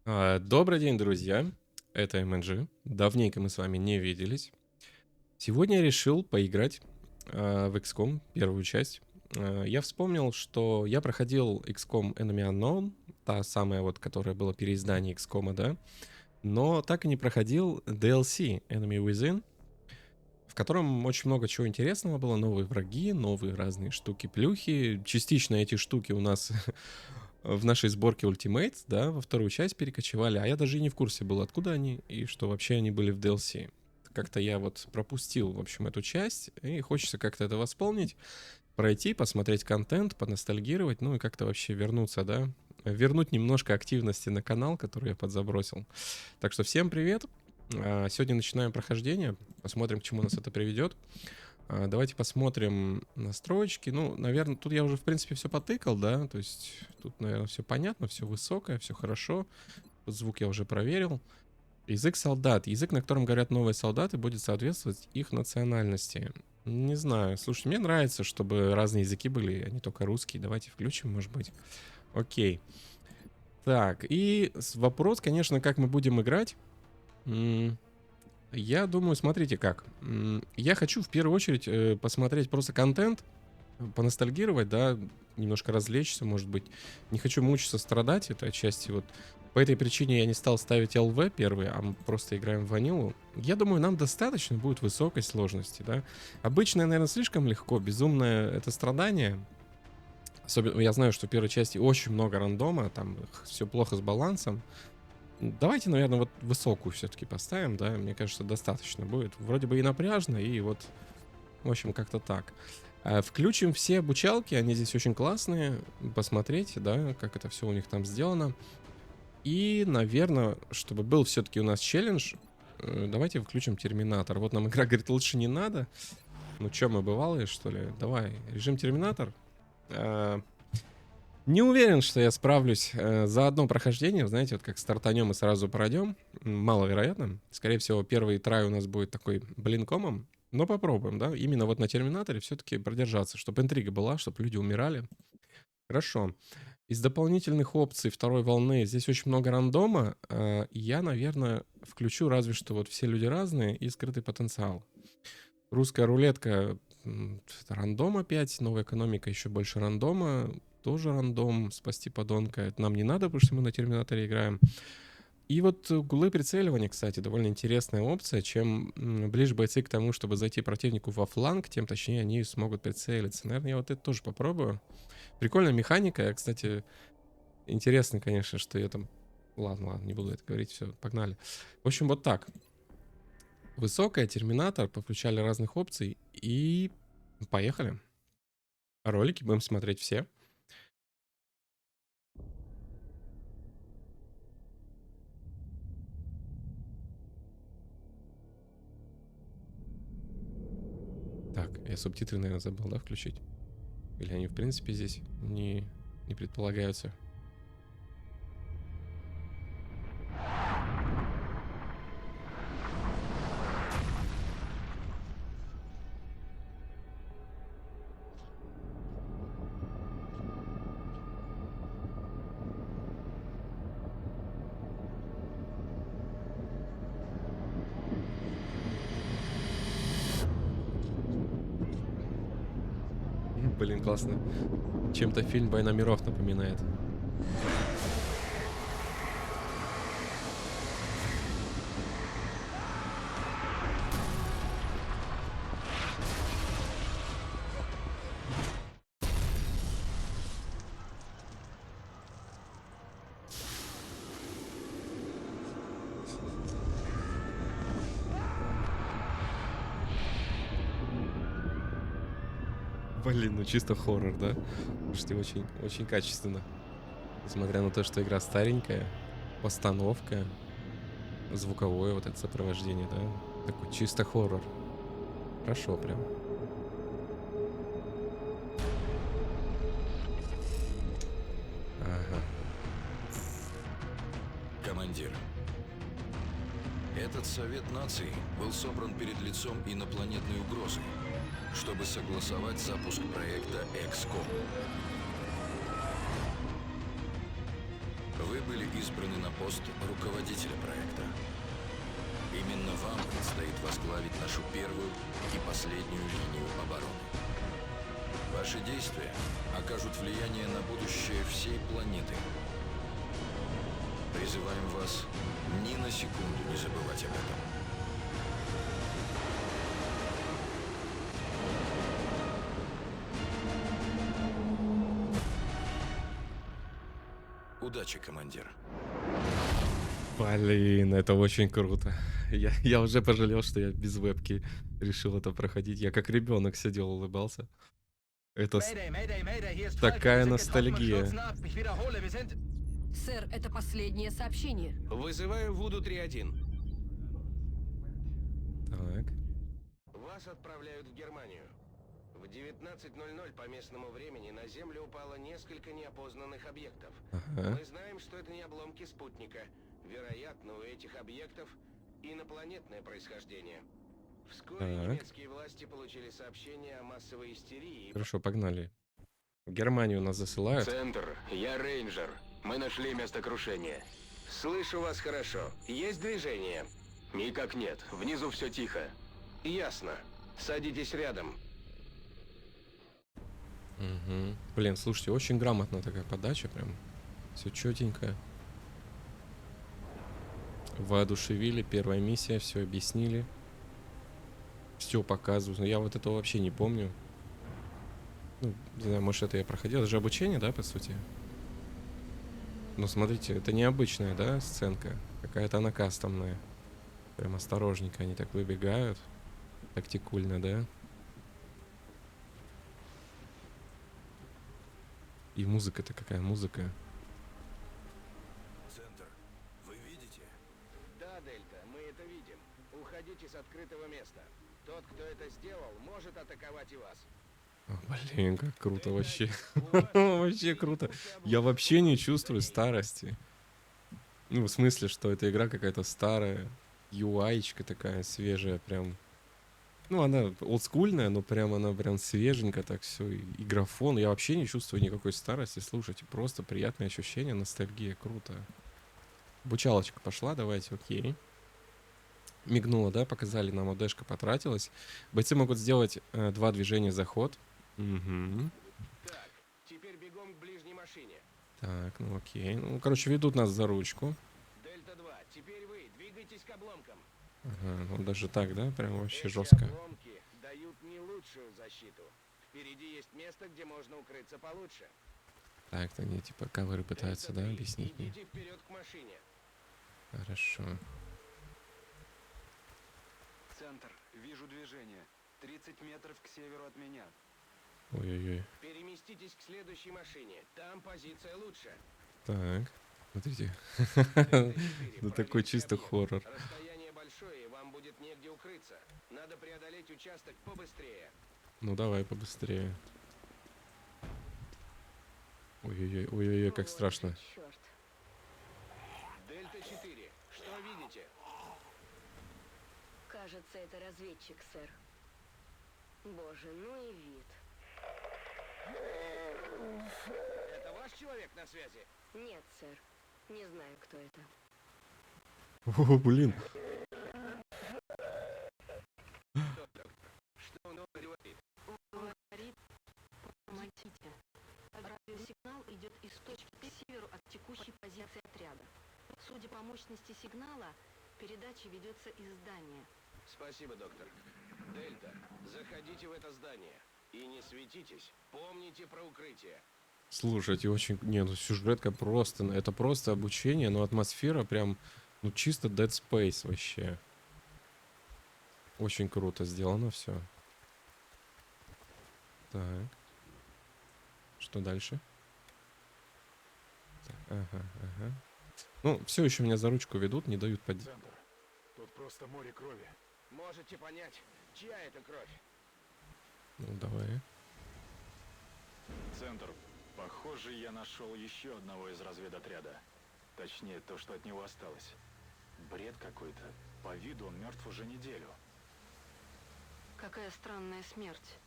Добрый день, друзья. Это МНЖ. Давненько мы с вами не виделись. Сегодня я решил поиграть в XCOM, первую часть. Я вспомнил, что я проходил XCOM Enemy Unknown, та самая вот, которая была переиздание XCOM, да, но так и не проходил DLC Enemy Within, в котором очень много чего интересного было, новые враги, новые разные штуки-плюхи. Частично эти штуки у нас в нашей сборке Ultimate, да, во вторую часть перекочевали, а я даже и не в курсе был, откуда они и что вообще они были в DLC. Как-то я вот пропустил, в общем, эту часть, и хочется как-то это восполнить, пройти, посмотреть контент, поностальгировать, ну и как-то вообще вернуться, да, вернуть немножко активности на канал, который я подзабросил. Так что всем привет. Сегодня начинаем прохождение, посмотрим, к чему нас это приведет. Давайте посмотрим настройки. Ну, наверное, тут я уже, в принципе, все потыкал, да. То есть тут, наверное, все понятно, все высокое, все хорошо. Тут звук я уже проверил. Язык солдат. Язык, на котором говорят новые солдаты, будет соответствовать их национальности. Не знаю. Слушай, мне нравится, чтобы разные языки были, а не только русский. Давайте включим, может быть. Окей. Так, и вопрос, конечно, как мы будем играть. Я думаю, смотрите как. Я хочу в первую очередь посмотреть просто контент, поностальгировать, да, немножко развлечься, может быть. Не хочу мучиться, страдать, это отчасти вот. По этой причине я не стал ставить ЛВ первый, а мы просто играем в ванилу. Я думаю, нам достаточно будет высокой сложности, да. Обычное, наверное, слишком легко, безумное это страдание. Особенно, я знаю, что в первой части очень много рандома, там все плохо с балансом. Давайте, наверное, вот высокую все-таки поставим, да, мне кажется, достаточно будет. Вроде бы и напряжно, и вот, в общем, как-то так. Включим все обучалки, они здесь очень классные, посмотрите, да, как это все у них там сделано. И, наверное, чтобы был все-таки у нас челлендж, давайте включим Терминатор. Вот нам игра говорит, лучше не надо. Ну, чё, мы бывалые, что ли? Давай, режим Терминатор. Не уверен, что я справлюсь за одно прохождение. Знаете, вот как стартанем и сразу пройдем. Маловероятно. Скорее всего, первый трай у нас будет такой блинкомом. Но попробуем, да? Именно вот на Терминаторе все-таки продержаться, чтобы интрига была, чтобы люди умирали. Хорошо. Из дополнительных опций второй волны здесь очень много рандома. Я, наверное, включу разве что вот все люди разные и скрытый потенциал. Русская рулетка рандом опять, новая экономика еще больше рандома, тоже рандом, спасти подонка, это нам не надо, потому что мы на Терминаторе играем. И вот углы прицеливания, кстати, довольно интересная опция. Чем ближе бойцы к тому, чтобы зайти противнику во фланг, тем точнее они смогут прицелиться. Наверное, я вот это тоже попробую. Прикольная механика, кстати, интересно, конечно, что я там... Ладно, не буду это говорить, все, погнали. В общем, вот так. Высокая, Терминатор, подключали разных опций и поехали. Ролики будем смотреть все. Так, я субтитры, наверное, забыл, да, включить? Или они, в принципе, здесь не предполагаются? Блин, классно. Чем-то фильм «Война миров» напоминает. Блин, ну чисто хоррор, да? Слушайте, очень, очень качественно. Несмотря на то, что игра старенькая, постановка, звуковое вот это сопровождение, да? Такой чисто хоррор. Хорошо прям. Ага. Командир, этот Совет Наций был собран перед лицом инопланетной угрозы, чтобы согласовать запуск проекта XCOM. Вы Вы были избраны на пост руководителя проекта. Именно вам предстоит возглавить нашу первую и последнюю линию обороны. Ваши действия окажут влияние на будущее всей планеты. Призываем вас ни на секунду не забывать об этом. Удачи, командир. Блин, это очень круто. Я уже пожалел, что я без вебки решил это проходить. Я как ребенок сидел, улыбался. Это такая ностальгия. Сэр, это последнее сообщение. Вызываю Вуду 3-1. Так. Вас отправляют в Германию. В 19:00 по местному времени на Землю упало несколько неопознанных объектов. Ага. Мы знаем, что это не обломки спутника. Вероятно, у этих объектов инопланетное происхождение. Вскоре Так. немецкие власти получили сообщение о массовой истерии. Хорошо, погнали. В Германию нас засылают. Центр, я рейнджер. Мы нашли место крушения. Слышу вас хорошо. Есть движение? Никак нет. Внизу все тихо. Ясно. Садитесь рядом. Угу. Блин, слушайте, очень грамотная такая подача, прям все четенько. Воодушевили, первая миссия, все объяснили. Все показывают. Но я вот этого вообще не помню. Ну, не знаю, может это я проходил. Это же обучение, да, по сути? Но смотрите, это необычная, да, сценка. Какая-то она кастомная. Прям осторожненько они так выбегают. Тактикульно, да? И музыка-то какая музыка. Центр, вы видите? Да, Дельта, мы это видим. Уходите с открытого места. Тот, кто это сделал, может атаковать и вас. О, блин, как круто вообще. Вообще круто. Я вообще не чувствую старости. Ну, в смысле, что эта игра какая-то старая. UI-чка такая свежая прям. Ну, она олдскульная, но прям она прям свеженькая так все. И графон. Я вообще не чувствую никакой старости. Слушайте, просто приятное ощущение, ностальгия. Круто. Обучалочка пошла, давайте, окей. Мигнула, да, показали нам, ОДшка потратилась. Бойцы могут сделать 2 движения за ход. Угу. Так, теперь бегом к ближней машине. Так, ну окей. Ну, короче, ведут нас за ручку. Дельта-2, теперь вы двигайтесь к обломкам. Ага, ну даже так, да? Прям вообще Эти жестко. обломки дают не лучшую защиту. Впереди есть место, где можно укрыться получше. Так, они типа каверы пытаются, да, Дельта-3, объяснить мне. идите вперед к машине. Хорошо. Центр. Вижу движение. 30 метров к северу от меня. Ой-ой-ой. Переместитесь к следующей машине. Там позиция лучше. Так, смотрите. Дельта-4, Ну такой проверьте чисто объект. хоррор. Расстояние большое, и вам будет негде укрыться. Надо преодолеть участок побыстрее. Ну давай побыстрее. Ой-ой-ой, ой-ой-ой, как страшно. Черт. Дельта-4, что видите? Кажется, это разведчик, сэр. Боже, ну и вид. Это ваш человек на связи? Нет, сэр. Не знаю, кто это. О, блин. Что он говорит? Говорит, помогите. Радиосигнал идет из точки к северу от текущей позиции отряда. Судя по мощности сигнала, передача ведется из здания. Спасибо, доктор. Дельта, заходите в это здание. И не светитесь. Помните про укрытие. Слушайте, очень... Не, ну сюжетка просто... Это просто обучение, но атмосфера прям... Ну чисто Dead Space вообще. Очень круто сделано все. Так. Что дальше? Так, ага, ага. Ну, все еще меня за ручку ведут, не дают под... Центр. Тут просто море крови. Можете понять, чья это кровь? Ну, давай. Центр. Похоже, я нашел еще одного из разведотряда. Точнее, то, что от него осталось. Бред какой-то. По виду он мертв уже неделю. Какая странная смерть.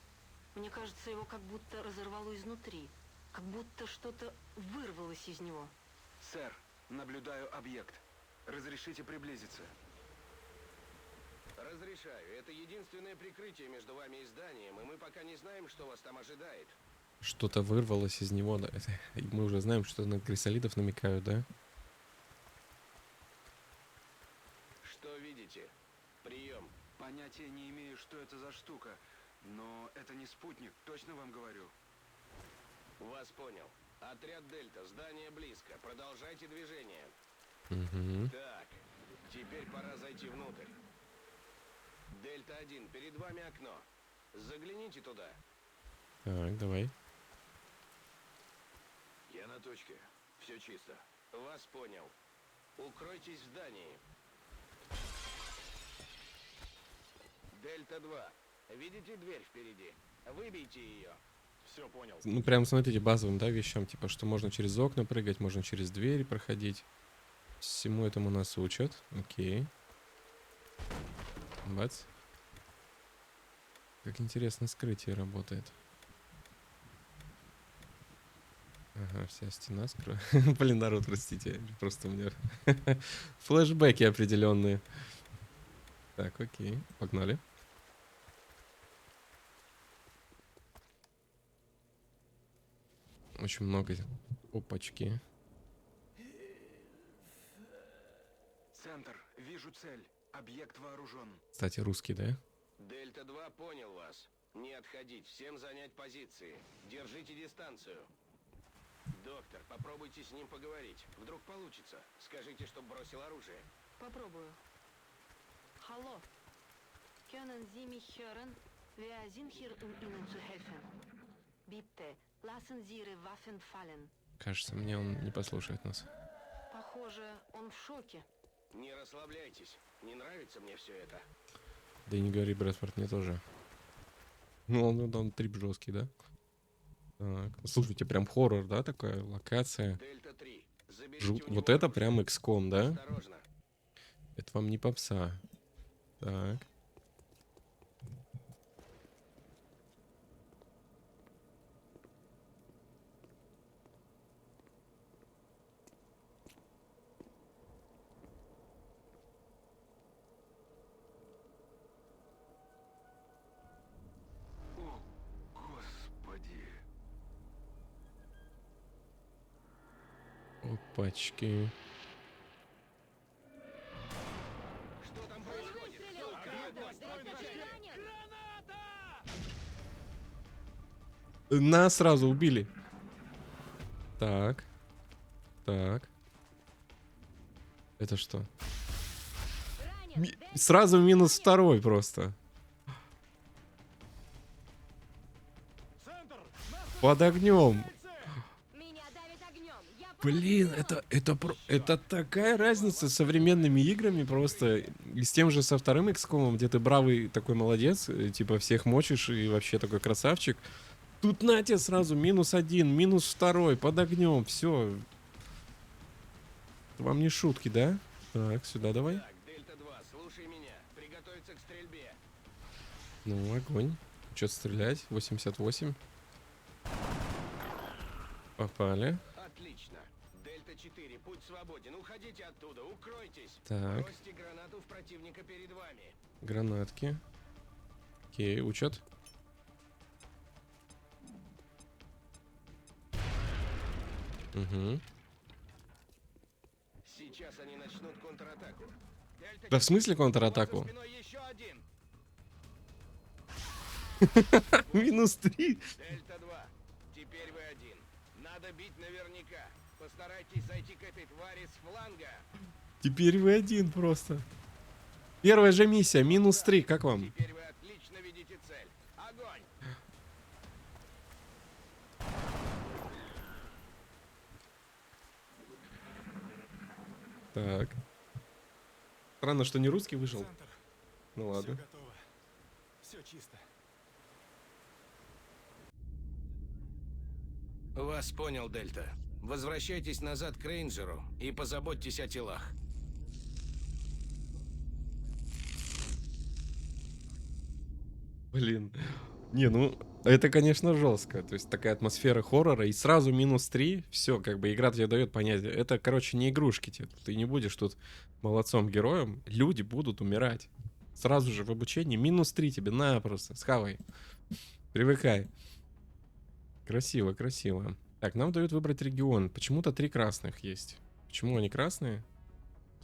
Мне кажется, его как будто разорвало изнутри. Как будто что-то вырвалось из него. Сэр, Наблюдаю объект. Разрешите приблизиться. Разрешаю. Это единственное прикрытие между вами и зданием, и мы пока не знаем, что вас там ожидает. Что-то вырвалось из него. Да? Мы уже знаем, что на крисолидов намекают, да? Что видите? Прием. Понятия не имею, что это за штука, но это не спутник, точно вам говорю. Вас понял. Отряд Дельта, здание близко. Продолжайте движение. Угу. Так, теперь пора зайти внутрь. Дельта-1, перед вами окно. Загляните туда. Так, давай. Я на точке. Все чисто. Вас понял. Укройтесь в здании. Дельта-2, видите дверь впереди? Выбейте ее. Все понял. Ну, прям смотрите, базовым, да, вещам, типа, что можно через окна прыгать, можно через двери проходить. Всему этому нас учат. Окей. Бац. Как интересно скрытие работает. Ага, вся стена скрыта. Блин, народ, простите. Просто у меня флешбеки определенные. Так, окей. Погнали. Очень много. Опачки. Центр. Вижу цель. Объект вооружен. Кстати, русский, да? Дельта-2 понял вас. Не отходить, всем занять позиции. Держите дистанцию. Доктор, попробуйте с ним поговорить. Вдруг получится. Скажите, чтоб бросил оружие. Попробую. Hallo. Können Sie mich hören? Wir sind hier, Ihnen zu helfen. Bitte, lassen Sie Ihre Waffen fallen. Кажется, мне он не послушает нас. Похоже, он в шоке. Не расслабляйтесь. Не нравится мне все это. Да и не говори, Брэдфорд, мне тоже. Ну, он трип жесткий, да? Так. Слушайте, прям хоррор, да, такая локация. Дельта-3, заберите у него Вот это оружие. прям XCOM, да? Осторожно. Это вам не попса. Так. О, господи. Опачки. Что там происходит? Нас сразу убили. Так. Так. Это что? Сразу минус второй просто. Под огнем. Меня давит огнем. Я Блин, это такая разница с современными играми просто. И с тем же со вторым XCOM, где ты бравый такой молодец, типа всех мочишь и вообще такой красавчик. Тут на тебе сразу -1, -2, под огнем, все. Вам не шутки, да? Так, сюда давай. Так, Дельта-2, слушай меня. Приготовиться к стрельбе. Ну, огонь. Что-то стрелять. 88. Попали. Отлично. Дельта-4, путь свободен. Уходите оттуда, укройтесь. Так, Бросьте гранату в противника перед вами. гранатки. Окей, учат. Угу. Сейчас они начнут контратаку. Дельта-4, Да в смысле у вас за контратаку? спиной еще один. -3. Дельта-2, теперь вы один. Надо бить наверняка. Постарайтесь зайти к этой твари с фланга. Теперь вы один просто. Первая же миссия, -3, как вам? Теперь вы отлично видите цель. Огонь! Так. Странно, что не русский вышел. Центр. Ну ладно. Все готово. Все чисто. Вас понял, Дельта. Возвращайтесь назад к Рейнджеру и позаботьтесь о телах. Блин. Не, ну, это, конечно, жестко. То есть такая атмосфера хоррора, и сразу -3, все, как бы игра тебе дает понять. Это, короче, не игрушки тебе. Ты не будешь тут молодцом героем. Люди будут умирать. Сразу же в обучении -3 тебе напросто. Схавай. Привыкай. Красиво, красиво. Так, нам дают выбрать регион. Почему-то 3 красных есть. Почему они красные?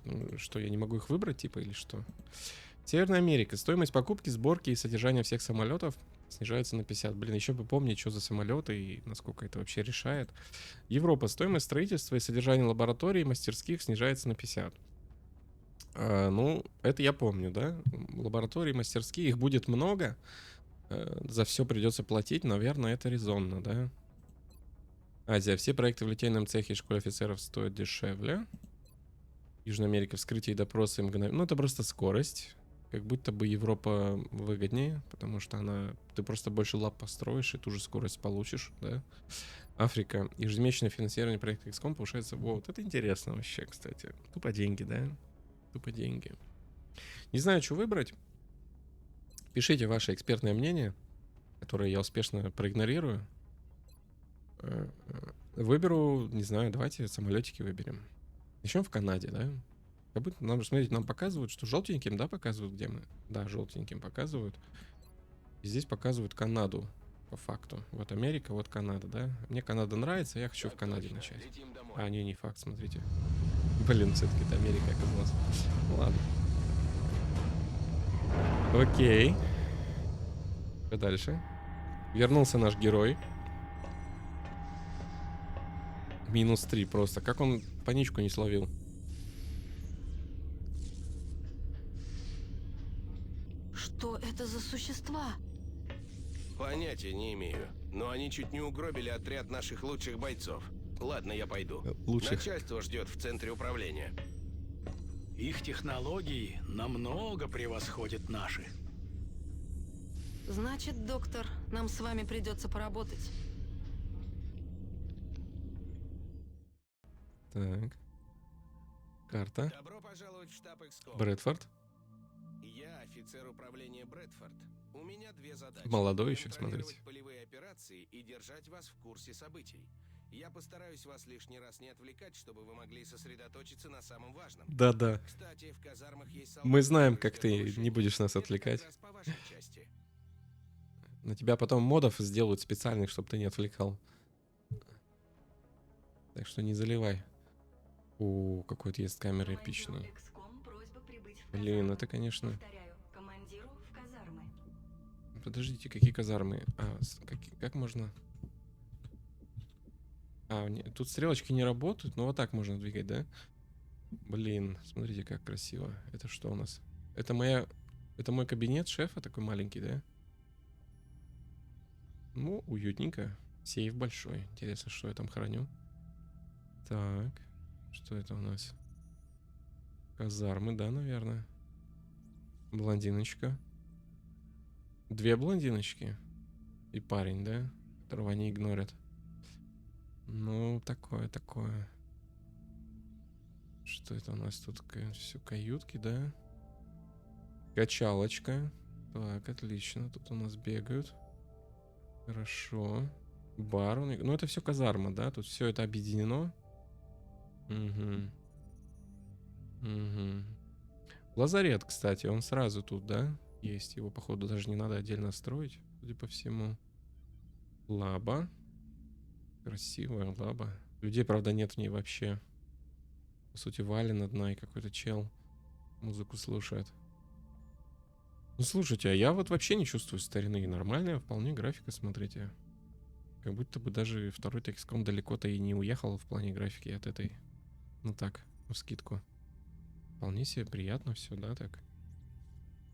Ну, что, я не могу их выбрать, типа, или что? Северная Америка. Стоимость покупки, сборки и содержания всех самолетов снижается на 50. Блин, еще бы помнить, что за самолеты и насколько это вообще решает. Европа. Стоимость строительства и содержания лабораторий и мастерских снижается на 50. Ну, это я помню, да? Лаборатории, мастерские, их будет много. За все придется платить. Наверное, это резонно, да? Азия. Все проекты в литейном цехе и школе офицеров стоят дешевле. Южная Америка. Вскрытие и допросы мгновенно. Ну, это просто скорость. Как будто бы Европа выгоднее, потому что ты просто больше лап построишь и ту же скорость получишь, да? Африка. Ежемесячное финансирование проекта XCOM повышается. Вот, это интересно вообще, кстати. Тупо деньги, да? Тупо деньги. Не знаю, что выбрать. Пишите ваше экспертное мнение, которое я успешно проигнорирую. Выберу, не знаю, давайте самолетики выберем. Начнем в Канаде, да? Как будто нам, смотрите, нам показывают, что желтеньким, да, показывают, где мы? Да, желтеньким показывают. И здесь показывают Канаду, по факту. Вот Америка, вот Канада, да? Мне Канада нравится, я хочу в Канаде начать. А, не факт, смотрите. Блин, все-таки это Америка оказалась. Ладно. Окей. Что дальше? Вернулся наш герой. -3 просто. Как он паничку не словил? Что это за существа? Понятия не имею. Но они чуть не угробили отряд наших лучших бойцов. Ладно, я пойду. Лучших. Начальство ждет в центре управления. Их технологии намного превосходят наши. Значит, доктор, нам с вами придется поработать. Так. Карта. Добро пожаловать в штаб XCOM. Брэдфорд. Я офицер управления Брэдфорд. У меня две задачи. Молодой еще, Контролировать смотрите. полевые операции и держать вас в курсе событий. Я постараюсь вас лишний раз не отвлекать, чтобы вы могли сосредоточиться на самом важном. Да-да. Кстати, в казармах есть Мы знаем, солдаты, как ты повышение. не будешь нас Это отвлекать. как раз по вашей части. На тебя потом модов сделают специальных, чтобы ты не отвлекал. Так что не заливай. О, какой-то есть камера эпичная. Блин, это, конечно... Подождите, какие казармы? Как можно... тут стрелочки не работают, но вот так можно двигать, да? Блин, смотрите, как красиво. Это что у нас? Это мой кабинет шефа, такой маленький, да? Ну, уютненько. Сейф большой. Интересно, что я там храню. Так, что это у нас? Казармы, да, наверное. Блондиночка. 2 блондиночки. И парень, да? Которого они игнорят. Ну, такое. Что это у нас тут? Все каютки, да? Качалочка. Так, отлично. Тут у нас бегают. Хорошо. Бар. Ну, это все казарма, да? Тут все это объединено. Угу. Лазарет, кстати, он сразу тут, да? Есть. Его, походу, даже не надо отдельно строить, судя по всему. Лаба. Красивая лаба. Людей, правда, нет в ней вообще. По сути, Вален одна и какой-то чел музыку слушает. Ну, слушайте, а я вот вообще не чувствую старины. Нормальная вполне графика, смотрите. Как будто бы даже второй XCOM далеко-то и не уехал в плане графики от этой. Ну так, вскидку. Вполне себе приятно все, да, так?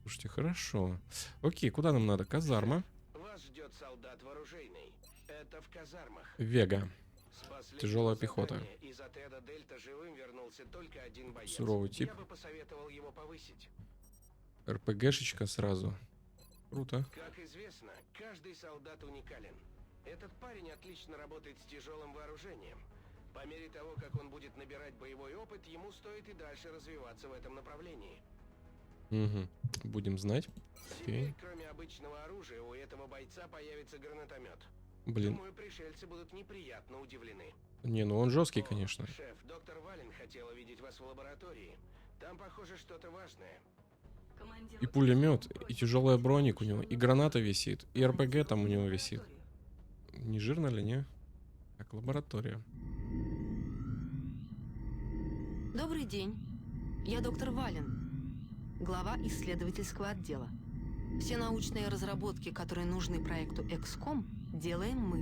Слушайте, хорошо. Окей, куда нам надо? Казарма. Вас ждет солдат вооружейный. Это в казармах. Вега. С последнего Тяжелая пехота. задания из отряда Дельта живым вернулся только один боец. Суровый тип. Я бы посоветовал его повысить. РПГшечка сразу. Круто. Как известно, каждый солдат уникален. Этот парень отлично работает с тяжелым вооружением. По мере того, как он будет набирать боевой опыт, ему стоит и дальше развиваться в этом направлении. Угу. Будем знать. Теперь, Окей. кроме обычного оружия, у этого бойца появится гранатомет. Блин. Думаю, пришельцы будут неприятно удивлены. Не, ну он жесткий, О, конечно. шеф, доктор Вален хотела видеть вас в лаборатории. Там, похоже, что-то важное. И пулемет, и тяжелая броник у него, и граната висит, и РПГ там у него висит. Не жирно ли, не? Так, лаборатория. Добрый день. Я доктор Вален, глава исследовательского отдела. Все научные разработки, которые нужны проекту XCOM, делаем мы.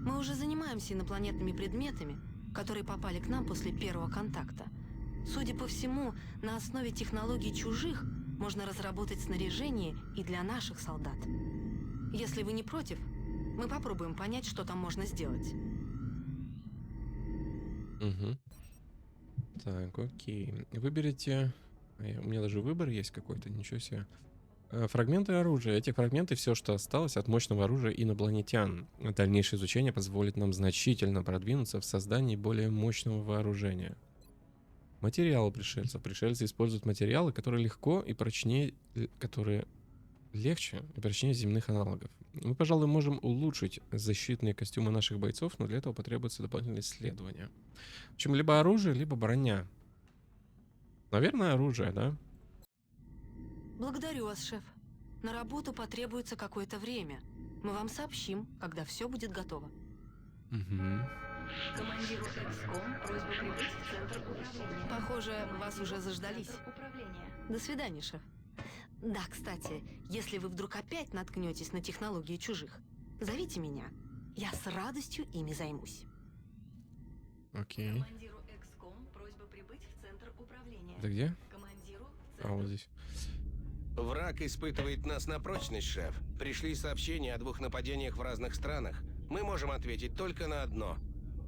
Мы уже занимаемся инопланетными предметами, которые попали к нам после первого контакта. Судя по всему, на основе технологий чужих можно разработать снаряжение и для наших солдат. Если вы не против, мы попробуем понять, что там можно сделать. Угу. Так, окей. Выберите... У меня даже выбор есть какой-то, ничего себе. Фрагменты оружия. Эти фрагменты все, что осталось от мощного оружия инопланетян. Дальнейшее изучение позволит нам значительно продвинуться в создании более мощного вооружения. Материалы пришельцев. Пришельцы используют материалы, которые легко и прочнее, которые легче и прочнее земных аналогов. Мы, пожалуй, можем улучшить защитные костюмы наших бойцов, но для этого потребуется дополнительное исследование. В общем, либо оружие, либо броня. Наверное, оружие, да? Благодарю вас, шеф. На работу потребуется какое-то время. Мы вам сообщим, когда все будет готово. Угу. Командиру XCOM просьба прибыть в центр управления. Похоже, вас уже заждались. Центр управления. До свидания, шеф. Да, кстати, если вы вдруг опять наткнетесь на технологии чужих, зовите меня. Я с радостью ими займусь. Окей. Командиру XCOM просьба прибыть в центр управления. Это где? Командиру в А, центр. вот здесь. Враг испытывает нас на прочность, шеф. Пришли сообщения о 2 нападениях в разных странах. Мы можем ответить только на одно.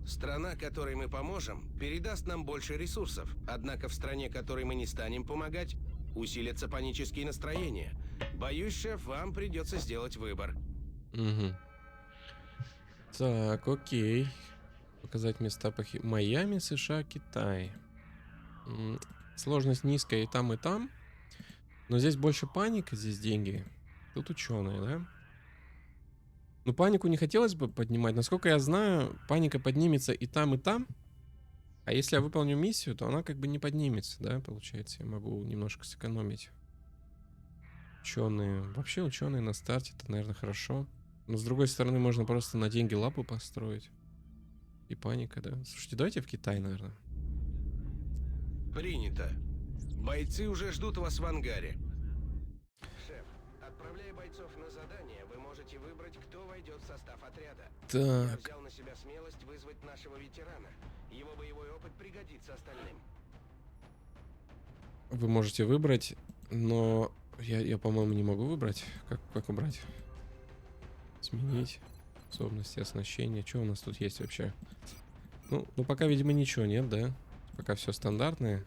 Страна, которой мы поможем, передаст нам больше ресурсов. Однако в стране, которой мы не станем помогать, усилятся панические настроения. Боюсь, шеф, вам придется сделать выбор. Угу. Так, окей. Показать места Майами, США, Китай. Сложность низкая и там, и там. Но здесь больше паника, здесь деньги. Тут ученые, да? Ну, панику не хотелось бы поднимать. Насколько я знаю, паника поднимется и там, и там. А если я выполню миссию, то она как бы не поднимется, да, получается. Я могу немножко сэкономить. Ученые. Вообще ученые на старте, это, наверное, хорошо. Но с другой стороны, можно просто на деньги лапу построить. И паника, да. Слушайте, давайте в Китай, наверное. Принято. Бойцы уже ждут вас в ангаре. Шеф, отправляя бойцов на задание, вы можете выбрать, кто войдет в состав отряда. Я Так. взял на себя смелость вызвать нашего ветерана. Его боевой опыт пригодится остальным. Вы можете выбрать, но я по-моему, не могу выбрать. Как убрать? Сменить. Способности, оснащения. Что у нас тут есть вообще? Ну, пока, видимо, ничего нет, да? Пока все стандартное.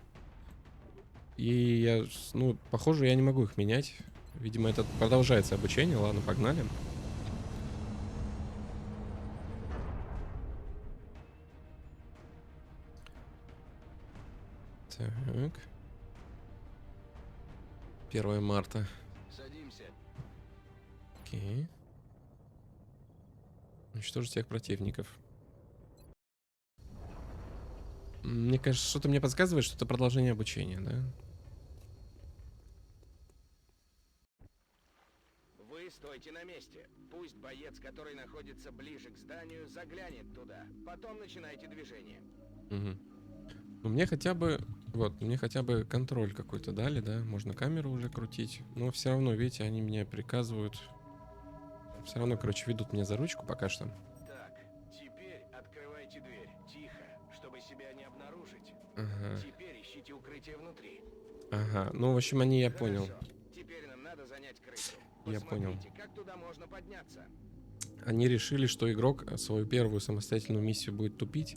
И я, похоже, я не могу их менять. Видимо, это продолжается обучение. Ладно, погнали. Так. 1 марта. Садимся. Окей. Уничтожить всех противников. Мне кажется, что-то мне подсказывает, что это продолжение обучения, да? Вы стойте на месте. Пусть боец, который находится ближе к зданию, заглянет туда. Потом начинайте движение. Угу. Ну, мне хотя бы... Вот, мне хотя бы контроль какой-то дали, да? Можно камеру уже крутить. Но все равно, видите, они мне приказывают... Все равно, короче, ведут меня за ручку пока что. Так, теперь открывайте дверь. Тихо, чтобы себя не обнаружить. Ага. Теперь ищите укрытие внутри. Ага. Ну, в общем, я понял. Хорошо. Теперь нам надо занять крышу. Я понял. Посмотрите, как туда можно подняться. Они решили, что игрок свою первую самостоятельную миссию будет тупить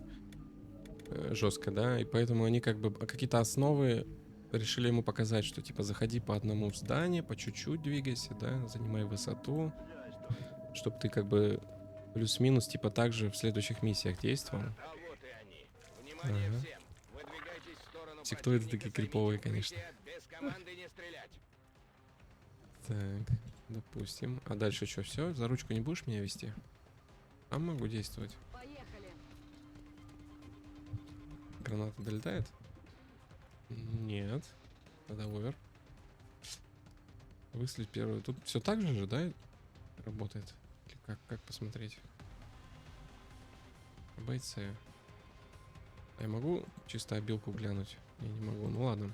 жестко, да, и поэтому они как бы какие-то основы решили ему показать, что типа заходи по одному в здание, по чуть-чуть двигайся, да, занимай высоту, чтобы ты как бы плюс-минус типа так же в следующих миссиях действовал. А вот и они. Внимание Ага. всем. Выдвигайтесь в сторону Сектоиды противника, такие криповые, займите конечно. укрытие без команды не стрелять. Так, допустим. А дальше что, все? За ручку не будешь меня вести? Там могу действовать. Поехали. Граната долетает? Нет. Тогда овер. Выстрелить первую. Тут все так же, да, работает? Или как посмотреть? Бойцы. А я могу чисто обилку глянуть? Я не могу. Ну ладно.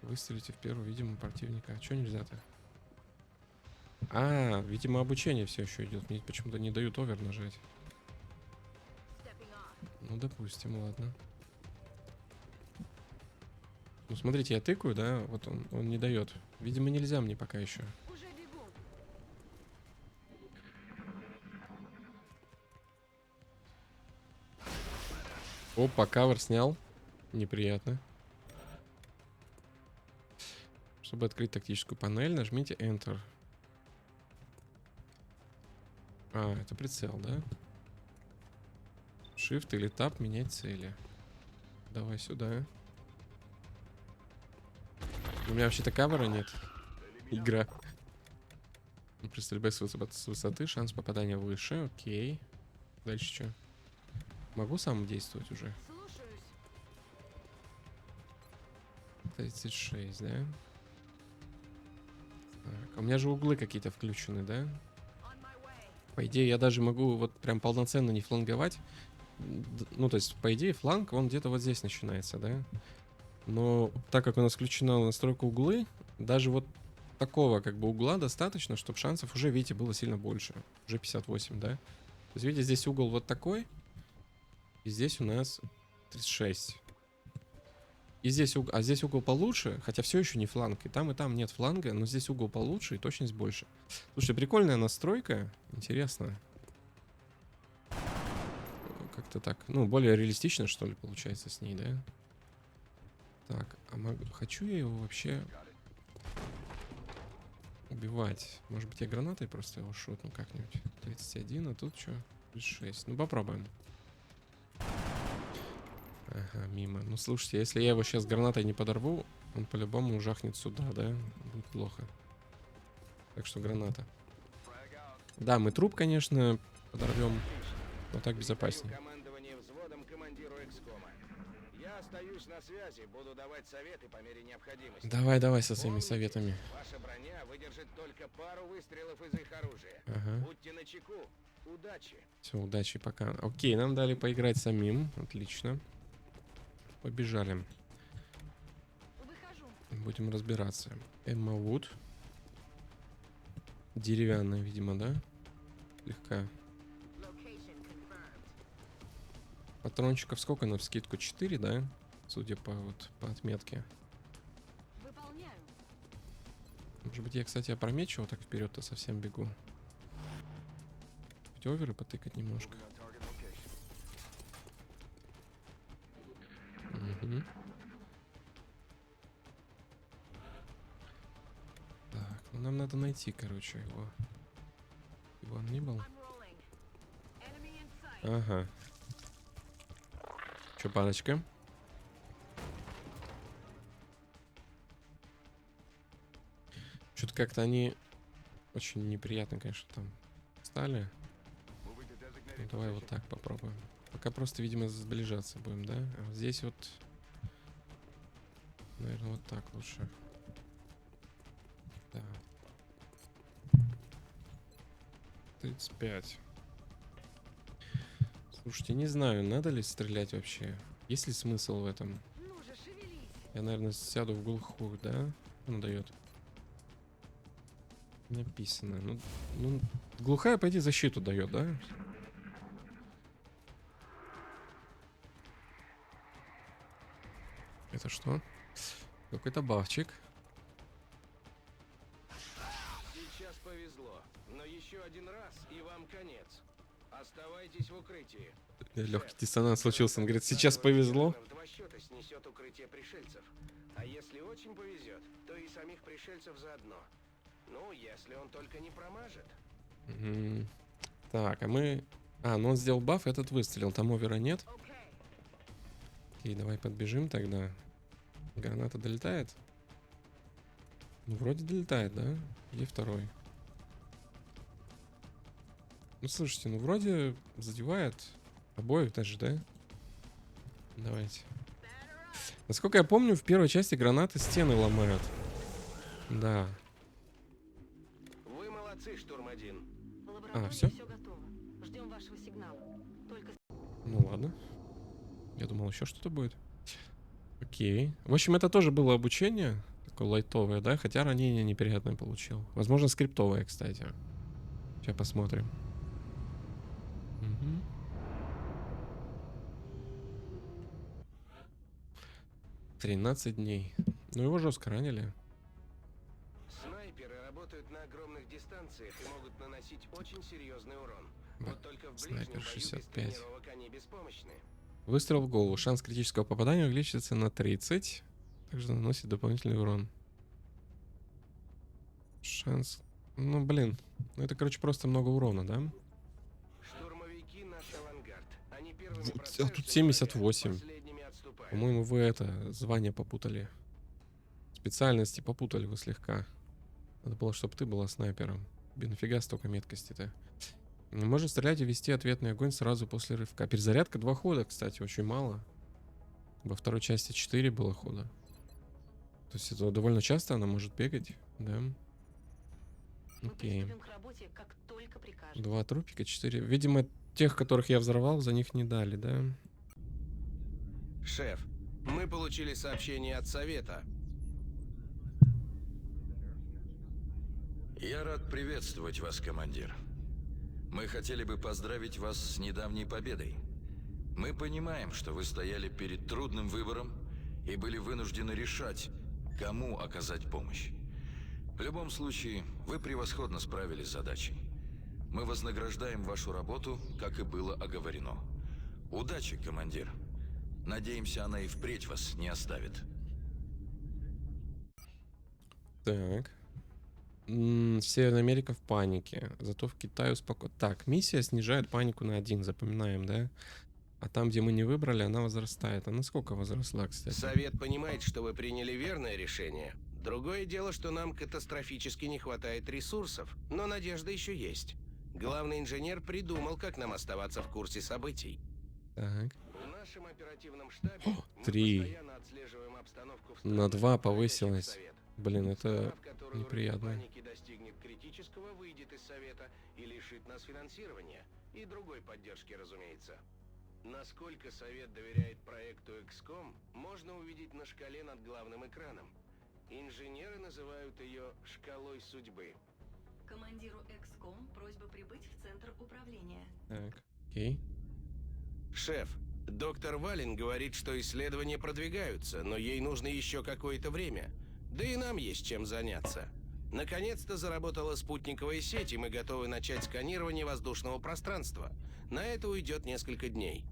Выстрелите в первого видимого противника. А чё нельзя-то? А, видимо, обучение все еще идет. Мне почему-то не дают овер нажать. Ну, допустим, ладно. Ну, смотрите, я тыкаю, да? Вот он не дает. Видимо, нельзя мне пока еще. Уже бегу. Опа, кавер снял. Неприятно. Чтобы открыть тактическую панель, нажмите Enter. А, это прицел, да? Shift или Tab менять цели. Давай сюда. У меня вообще-то кавера нет. Игра. При стрельбе с высоты шанс попадания выше. Окей. Дальше что? Могу сам действовать уже? Слушаюсь. 36, да? Так, а у меня же углы какие-то включены, да? По идее, я даже могу вот прям полноценно не фланговать. Ну, то есть, по идее, фланг, он где-то вот здесь начинается, да? Но так как у нас включена настройка углы, даже вот такого как бы угла достаточно, чтобы шансов уже, видите, было сильно больше. Уже 58, да? То есть, видите, здесь угол вот такой. И здесь у нас 36. И здесь угол, а здесь угол получше, хотя все еще не фланг. И там нет фланга, но здесь угол получше и точность больше. Слушай, прикольная настройка. Интересно. Как-то так. Ну, более реалистично, что ли, получается с ней, да? Так, а хочу я его вообще убивать? Может быть, я гранатой просто его шотну как-нибудь? 31, а тут что? 36. Ну, попробуем. Ага, мимо. Ну, слушайте, если я его сейчас гранатой не подорву, он по-любому жахнет сюда, да? Будет плохо. Так что граната. Да, мы труп, конечно, подорвем, но так безопаснее. Командование взводом командиру Экскома. Я остаюсь на связи, буду давать советы по мере необходимости. Давай со своими Помните, советами. Ваша броня выдержит только пару выстрелов из их оружия. Ага. Будьте начеку. Удачи. Все, удачи, пока. Окей, нам дали поиграть самим. Отлично. Побежали. Выхожу. Будем разбираться. Эмма Вуд. Деревянная, видимо, да? Слегка. Патрончиков сколько на вскидку? 4, да? Судя по отметке. Выполняю. Может быть, я, кстати, опрометчиво так вперед-то совсем бегу. Хоть оверы потыкать немножко. Мгм. Так, ну нам надо найти, короче, его. Его он не был. I'm rolling. Enemy in sight. Ага. Чё, парочка? Что-то как-то они очень неприятно, конечно, там стали. Ну, давай вот так попробуем. Пока просто, видимо, сближаться будем, да? А вот здесь вот... Наверное, вот так лучше. Да. 35. Слушайте, не знаю, надо ли стрелять вообще. Есть ли смысл в этом? Ну же, шевелись. Я, наверное, сяду в глухую, да? Он дает. Написано. Ну, глухая, по идее, защиту дает, да? Это что? Какой-то бафчик. Сейчас повезло, но еще один раз и вам конец. Оставайтесь в укрытии. Легкий диссонанс случился. Он говорит, сейчас повезло. В 2 счета снесет укрытие пришельцев. А если очень повезет, то и самих пришельцев заодно. Ну, если он только не промажет. Мгм. Так, а мы... А, ну он сделал баф, этот выстрелил. Там овера нет. Okay. Окей, давай подбежим тогда. Граната долетает? Ну, вроде долетает, да? Где второй? Ну, слушайте, ну, вроде задевает обоих даже, да? Давайте. Насколько я помню, в первой части гранаты стены ломают. Да. Вы молодцы, штурм-1. В лаборатории всё? все готово. Ждем вашего сигнала. Только Ну ладно. Я думал, еще что-то будет. Окей. В общем, это тоже было обучение. Такое лайтовое, да? Хотя ранение неприятное получил. Возможно, скриптовое, кстати. Сейчас посмотрим. Мгм. 13 дней. Ну, его жестко ранили. Снайперы работают на огромных дистанциях и могут наносить очень серьезный урон. Да. Вот только в ближнем Снайпер бою без 65. тренировок они беспомощны. Выстрел в голову. Шанс критического попадания увеличится на 30. Также наносит дополнительный урон. Шанс... Ну, блин. Ну, это, короче, просто много урона, да? Штурмовики наш авангард. Они первыми Вот, а бросаются тут в 78. бой, последними отступают. По-моему, вы это звание попутали. Специальности попутали вы слегка. Надо было, чтобы ты была снайпером. Блин, нафига столько меткости-то? Может стрелять и вести ответный огонь сразу после рывка. Перезарядка 2 хода, кстати, очень мало. Во второй части 4 было хода. То есть это довольно часто она может бегать, да? мы Окей. приступим к работе, как только прикажете. 2 трупика, 4. Видимо, тех, которых я взорвал, за них не дали, да? Шеф, мы получили сообщение от Совета. Я рад приветствовать вас, командир. Мы хотели бы поздравить вас с недавней победой. Мы понимаем, что вы стояли перед трудным выбором и были вынуждены решать, кому оказать помощь. В любом случае, вы превосходно справились с задачей. Мы вознаграждаем вашу работу, как и было оговорено. Удачи, командир. Надеемся, она и впредь вас не оставит. Так. Северная Америка в панике. Зато в Китае успокоен. Так, миссия снижает панику на 1, запоминаем, да? А там, где мы не выбрали, она возрастает. А насколько возросла, кстати? Совет понимает, что вы приняли верное решение. Другое дело, что нам катастрофически не хватает ресурсов, но надежда еще есть. Главный инженер придумал, как нам оставаться в курсе событий. Так. В нашем оперативном штабе мы 3. постоянно отслеживаем обстановку в На 2 странах, повысилось. входящих в Совет. Блин, это Страна, в которой уровень неприятно. паники достигнет критического, выйдет из Совета и лишит нас финансирования. И другой поддержки, разумеется. Насколько Совет доверяет проекту XCOM, можно увидеть на шкале над главным экраном. Инженеры называют ее «шкалой судьбы». Командиру XCOM просьба прибыть в центр управления. Так, окей. Шеф, доктор Вален говорит, что исследования продвигаются, но ей нужно еще какое-то время. Да и нам есть чем заняться. Наконец-то заработала спутниковая сеть, и мы готовы начать сканирование воздушного пространства. На это уйдет несколько дней.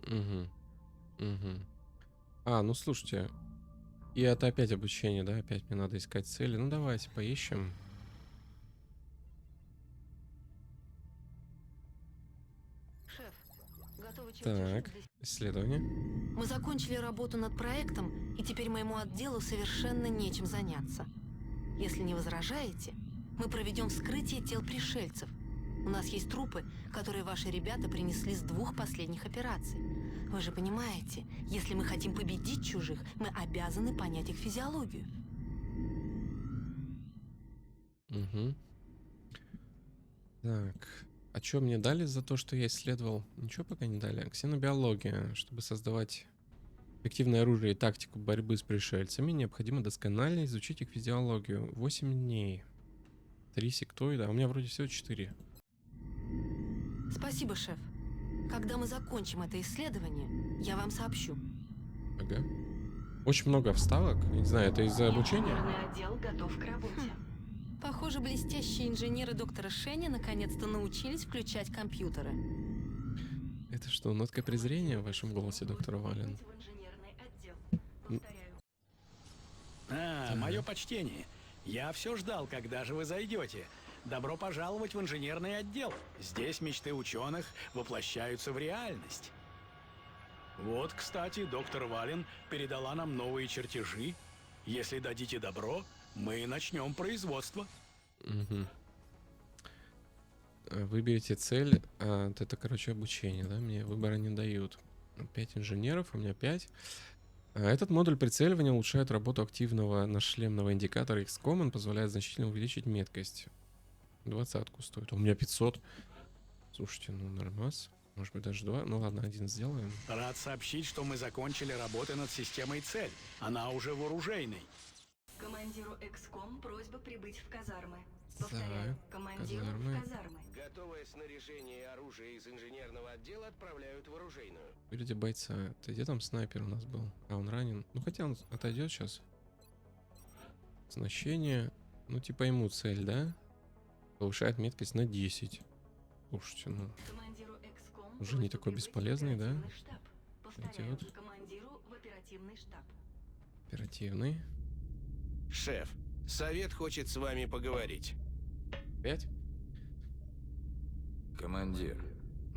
Угу. Угу. А, ну слушайте. И это опять обучение, да? Опять мне надо искать цели. Ну давайте поищем. Шеф, готовы Так, исследование. Мы закончили работу над проектом, и теперь моему отделу совершенно нечем заняться. Если не возражаете, мы проведем вскрытие тел пришельцев. У нас есть трупы, которые ваши ребята принесли с 2 последних операций. Вы же понимаете, если мы хотим победить чужих, мы обязаны понять их физиологию. Угу. Так. А что мне дали за то, что я исследовал? Ничего пока не дали. Ксенобиология. Чтобы создавать эффективное оружие и тактику борьбы с пришельцами, необходимо досконально изучить их физиологию. 8 дней. 3 сектоида. А у меня вроде всего 4. Спасибо, шеф. Когда мы закончим это исследование, я вам сообщу. Ага. Очень много вставок. Не знаю, это из-за обучения? Инженерный отдел готов к работе. Похоже, блестящие инженеры доктора Шеня наконец-то научились включать компьютеры. Это что, нотка презрения в вашем голосе, доктор Вален? В инженерный отдел. Повторяю. Мое почтение. Я все ждал, когда же вы зайдете. Добро пожаловать в инженерный отдел. Здесь мечты ученых воплощаются в реальность. Вот, кстати, доктор Вален передала нам новые чертежи. Если дадите добро, мы начнем производство. Мгм. Выберите цель. Вот это, короче, обучение, да? Мне выбора не дают. 5 инженеров, у меня 5. Этот модуль прицеливания улучшает работу активного нашлемного индикатора XCOM. Он позволяет значительно увеличить меткость. 20 стоит. У меня 500. Слушайте, ну нормас. Может быть даже 2. Ну ладно, один сделаем. Рад сообщить, что мы закончили работы над системой «Цель». Она уже в оружейной. Командиру XCOM просьба прибыть в казармы. Повторяю, Так, командиру казармы. в казармы. Готовое снаряжение и оружие из инженерного отдела отправляют в оружейную. Впереди бойца. Ты где там снайпер у нас был? А, он ранен. Ну хотя он отойдет сейчас. Оснащение. Ну типа ему цель, да? Повышает меткость на 10. Слушайте, ну Командиру XCOM уже не просьба такой прибыть в бесполезный, да? оперативный штаб. Повторяю, Идет. командиру в оперативный штаб. Оперативный. Шеф, совет хочет с вами поговорить. 5. Командир,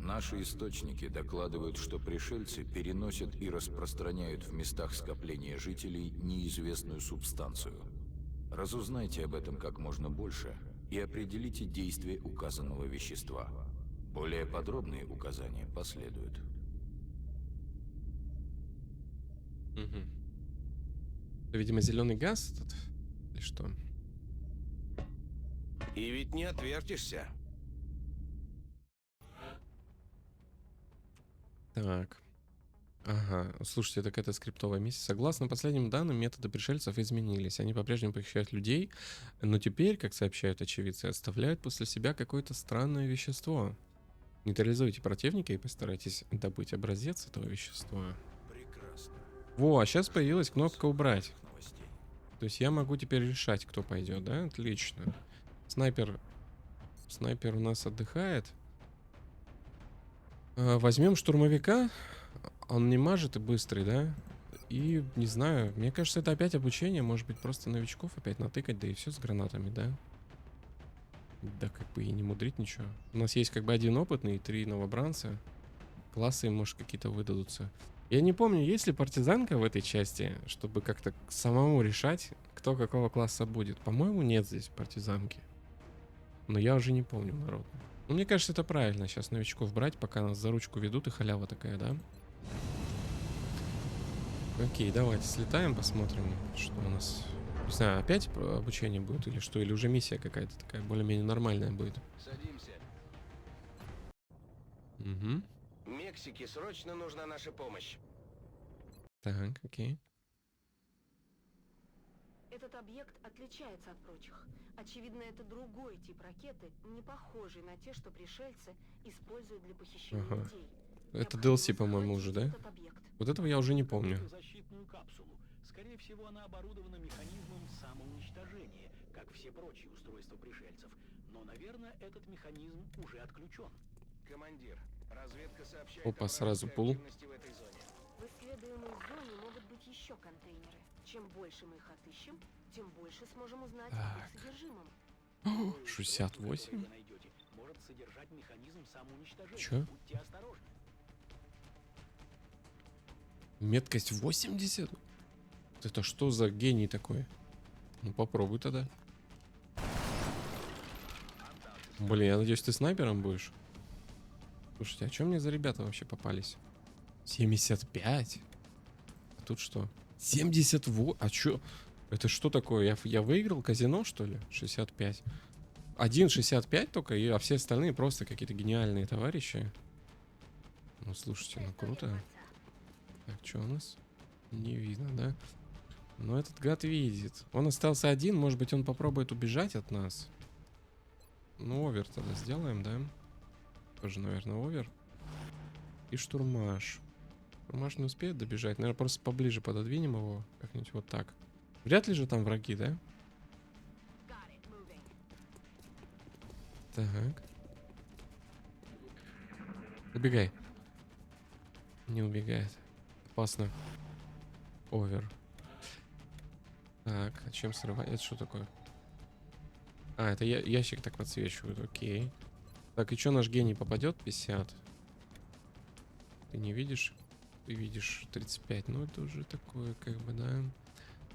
наши источники докладывают, что пришельцы переносят и распространяют в местах скопления жителей неизвестную субстанцию. Разузнайте об этом как можно больше и определите действие указанного вещества. Более подробные указания последуют. Угу. Это, видимо, зеленый газ этот? Или что? И ведь не отвертишься. Так. Ага. Слушайте, это какая-то скриптовая миссия. Согласно последним данным, методы пришельцев изменились. Они по-прежнему похищают людей, но теперь, как сообщают очевидцы, оставляют после себя какое-то странное вещество. Нейтрализуйте противника и постарайтесь добыть образец этого вещества. Прекрасно. Во, а сейчас появилась кнопка «Убрать». Новостей. То есть я могу теперь решать, кто пойдет, да? Отлично. Снайпер у нас отдыхает. Возьмем штурмовика. Он не мажет и быстрый, да? И, не знаю, мне кажется, это опять обучение. Может быть, просто новичков опять натыкать, да и все с гранатами, да? Да как бы и не мудрить ничего. У нас есть как бы один опытный и 3 новобранца. Классы им, может, какие-то выдадутся. Я не помню, есть ли партизанка в этой части, чтобы как-то самому решать, кто какого класса будет. По-моему, нет здесь партизанки. Но я уже не помню, народ. Ну, мне кажется, это правильно сейчас новичков брать, пока нас за ручку ведут, и халява такая, да? Окей, давайте слетаем, посмотрим, что у нас. Не знаю, опять обучение будет или что, или уже миссия какая-то такая более-менее нормальная будет. Садимся. Угу. Мексике срочно нужна наша помощь. Так, окей. Этот объект отличается от прочих. Очевидно, это другой тип ракеты, не похожий на те, что пришельцы используют для похищения Ага. людей. Это Необходимо DLC, по-моему, уже, да? захватить этот объект. Вот этого я уже не помню. Защитную капсулу. Скорее всего, она оборудована механизмом самоуничтожения, как все прочие устройства пришельцев. Но, наверное, этот механизм уже отключен. Командир, разведка сообщает Опа, о сразу вражеской пул. активности в этой зоне. В исследуемой зоне могут быть еще контейнеры. Чем больше мы их отыщем, тем больше сможем узнать об Так. их содержимом. Любое устройство, 68? которое вы найдете, может содержать механизм самоуничтожения. Чё? Будьте осторожны. Меткость 80? Это что за гений такой? Ну попробуй тогда. Блин, я надеюсь, ты снайпером будешь? Слушайте, а что мне за ребята вообще попались? 75? А тут что? 78? А чё? Это что такое? Я выиграл казино, что ли? 65. 1,65 только, а все остальные просто какие-то гениальные товарищи. Ну, слушайте, ну круто. Так, что у нас? Не видно, да? Но этот гад видит. Он остался один, может быть, он попробует убежать от нас. Ну, овер тогда сделаем, да? Тоже, наверное, овер. И штурмаш. Штурмаш не успеет добежать. Наверное, просто поближе пододвинем его. Как-нибудь вот так. Вряд ли же там враги, да? Так. Убегай. Не убегает. Опасно. Овер. Так, а чем срывать? Это что такое? А, это ящик так подсвечивают, окей. Так, и что наш гений попадет? 50. Ты не видишь? ты видишь 35. Ну, это уже такое, как бы, да.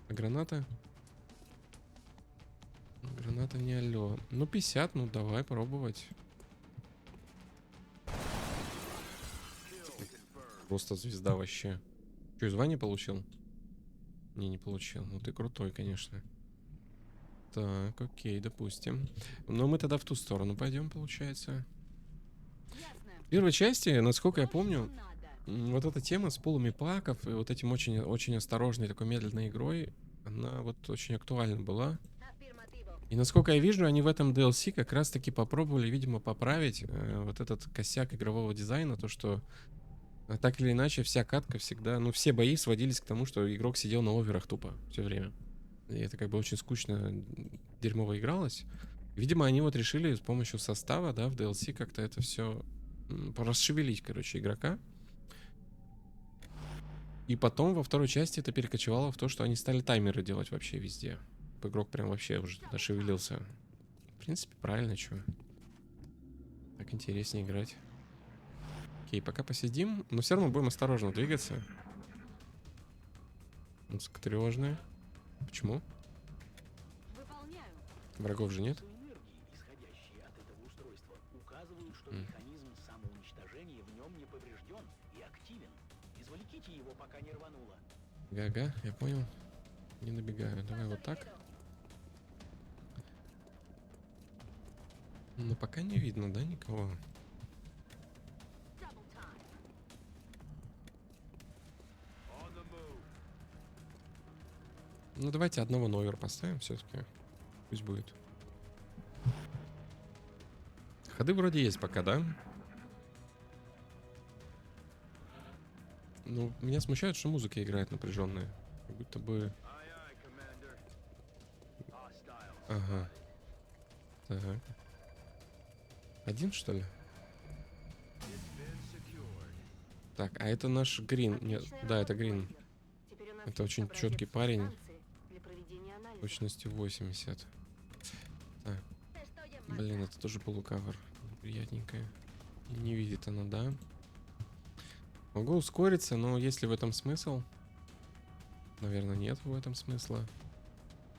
А граната? Граната не алло. Ну, 50, ну, давай пробовать. Просто звезда вообще. Что, звание получил? Не получил. Ну, ты крутой, конечно. Так, окей, допустим. Но мы тогда в ту сторону пойдем, получается. В первой части, насколько я помню, вот эта тема с пулами паков и вот этим очень осторожной такой медленной игрой, она вот очень актуальна была. И насколько я вижу, они в этом DLC как раз таки попробовали, видимо, поправить вот этот косяк игрового дизайна, то что так или иначе вся катка всегда, ну все бои сводились к тому, что игрок сидел на оверах тупо все время. И это как бы очень скучно, дерьмово игралось. Видимо, они вот решили с помощью состава, да, в DLC как-то это все расшевелить, короче, игрока. И потом во второй части это перекочевало в то, что они стали таймеры делать вообще везде. Игрок прям вообще уже туда шевелился. В принципе, правильно, чё. Так интереснее играть. Окей, пока посидим. Но все равно будем осторожно двигаться. Скотрёжные. Почему? Выполняю. Врагов же нет? Энергии, исходящие от этого устройства, указывают, что механизм самоуничтожения в нем не поврежден и активен. Извлеките его, пока не рвануло. Ага, я понял. Не набегаю. Давай вот так. Но пока не видно, да, никого? Ну, давайте одного новера поставим все-таки. Пусть будет. Ходы вроде есть пока, да? Ну, меня смущает, что музыка играет напряженная. Как будто бы... Ага. Так. Один, что ли? Так, а это наш Грин. Нет, да, это Грин. Это очень четкий парень. Точности 80. Так. Блин, это тоже полукавер. Приятненькая. И не видит она, да? Могу ускориться, но есть ли в этом смысл? Наверное, нет в этом смысла.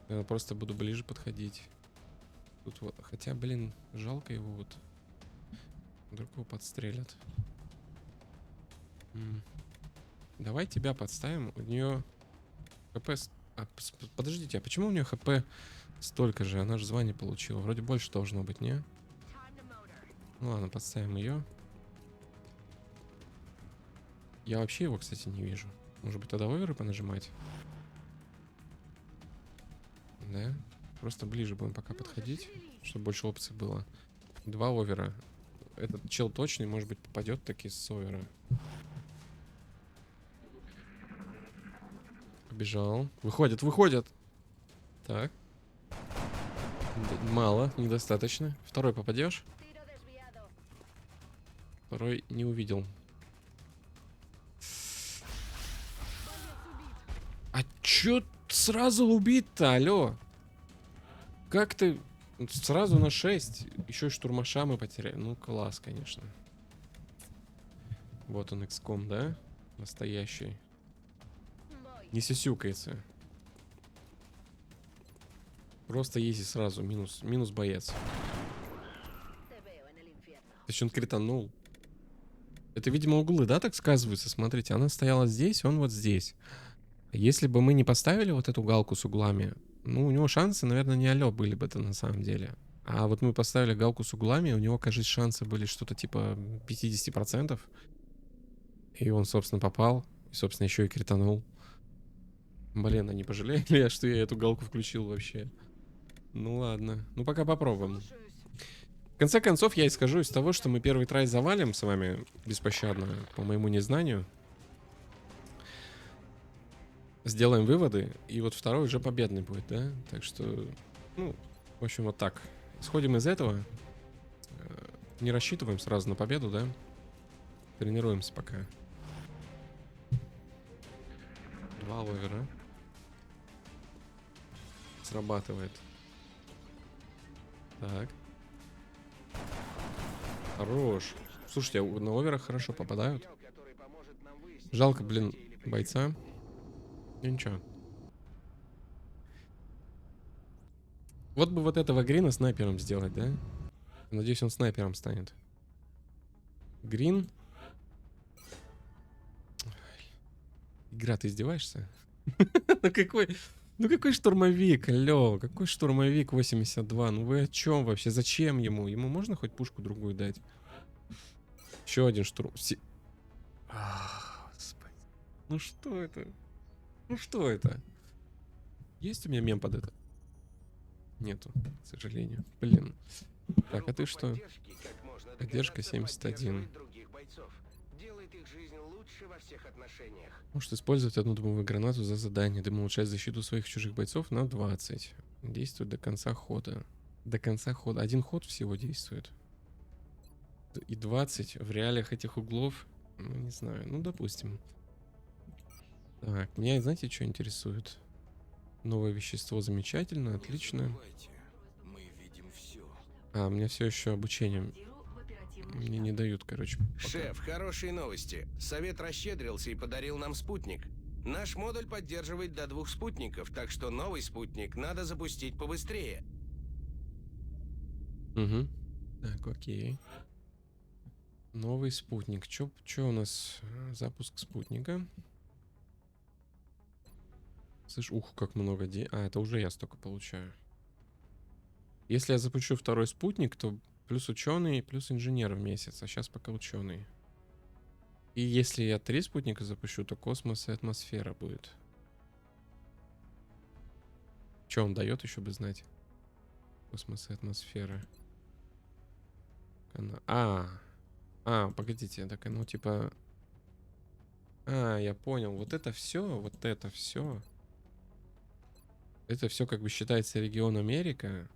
Я просто буду ближе подходить. Тут вот. Хотя, блин, жалко его вот. Вдруг его подстрелят. Давай тебя подставим. У нее ХП... подождите, а почему у нее ХП столько же? Она же звание получила. Вроде больше должно быть, не? Ну ладно, подставим ее. Я вообще его, кстати, не вижу. Может быть, тогда оверы понажимать? Да? Просто ближе будем пока подходить, чтобы больше опций было. 2 овера. Этот чел точный, может быть, попадет таки с овера. Побежал. Выходят, выходят. Так. Мало, недостаточно. Второй попадешь? Второй не увидел. А чё сразу убит-то, алё? Как ты сразу на 6? Еще и штурмаша мы потеряли. Ну, класс, конечно. Вот он, XCOM, да? Настоящий. Не сисюкается. Просто изи сразу. Минус боец. То есть он кританул. Это, видимо, углы, да, так сказываются? Смотрите, она стояла здесь, он вот здесь. Если бы мы не поставили вот эту галку с углами, ну, у него шансы, наверное, не алё были бы это на самом деле. А вот мы поставили галку с углами, у него, кажется, шансы были что-то типа 50%. И он, собственно, попал. И, собственно, еще и кританул. Блин, а не пожалели, что я эту галку включил вообще? Ну ладно. Ну пока попробуем. В конце концов, я исхожу из того, что мы первый трай завалим с вами беспощадно, по моему незнанию. Сделаем выводы, и вот второй уже победный будет, да? Так что, ну, в общем, вот так. Исходим из этого. Не рассчитываем сразу на победу, да? Тренируемся пока. 2 овера. Срабатывает. Так. Хорош. Слушайте, на оверах хорошо попадают. Жалко, блин, бойца. Ну ничего. Вот бы вот этого Грина снайпером сделать, да? Надеюсь, он снайпером станет. Грин. Игра, ты издеваешься? Ну какой штурмовик, алло, какой штурмовик 82? Ну вы о чем вообще? Зачем ему? Ему можно хоть пушку другую дать? Еще один штурм. Господи. Ну что это? Ну что это? Есть у меня мем под это? Нету, к сожалению. Блин. Так, а ты что? Поддержка 71. Делает их жизнь лучше во всех отношениях. Может использовать одну дымовую гранату за задание. Дым улучшает защиту своих чужих бойцов на 20. Действует до конца хода. До конца хода. Один ход всего действует. И 20 в реалиях этих углов. Ну, не знаю. Ну, допустим. Так, меня, знаете, что интересует? Новое вещество замечательно, отлично. Мы видим все. А, у меня все еще обучение. Командиру в оперативный Мне штаб. не дают, короче. пока. Шеф, хорошие новости. Совет расщедрился и подарил нам спутник. Наш модуль поддерживает до 2 спутников, так что новый спутник надо запустить побыстрее. Угу. Так, окей. Новый спутник. Чё у нас? Запуск спутника. Слышь, ух, как много денег. А, это уже я столько получаю. Если я запущу второй спутник, то плюс ученый, плюс инженер в месяц. А сейчас пока ученый. И если я 3 спутника запущу, то космос и атмосфера будет. Что он дает, еще бы знать. Космос и атмосфера. Погодите, так, ну типа... я понял. Вот это все. Это все как бы считается регион Америка.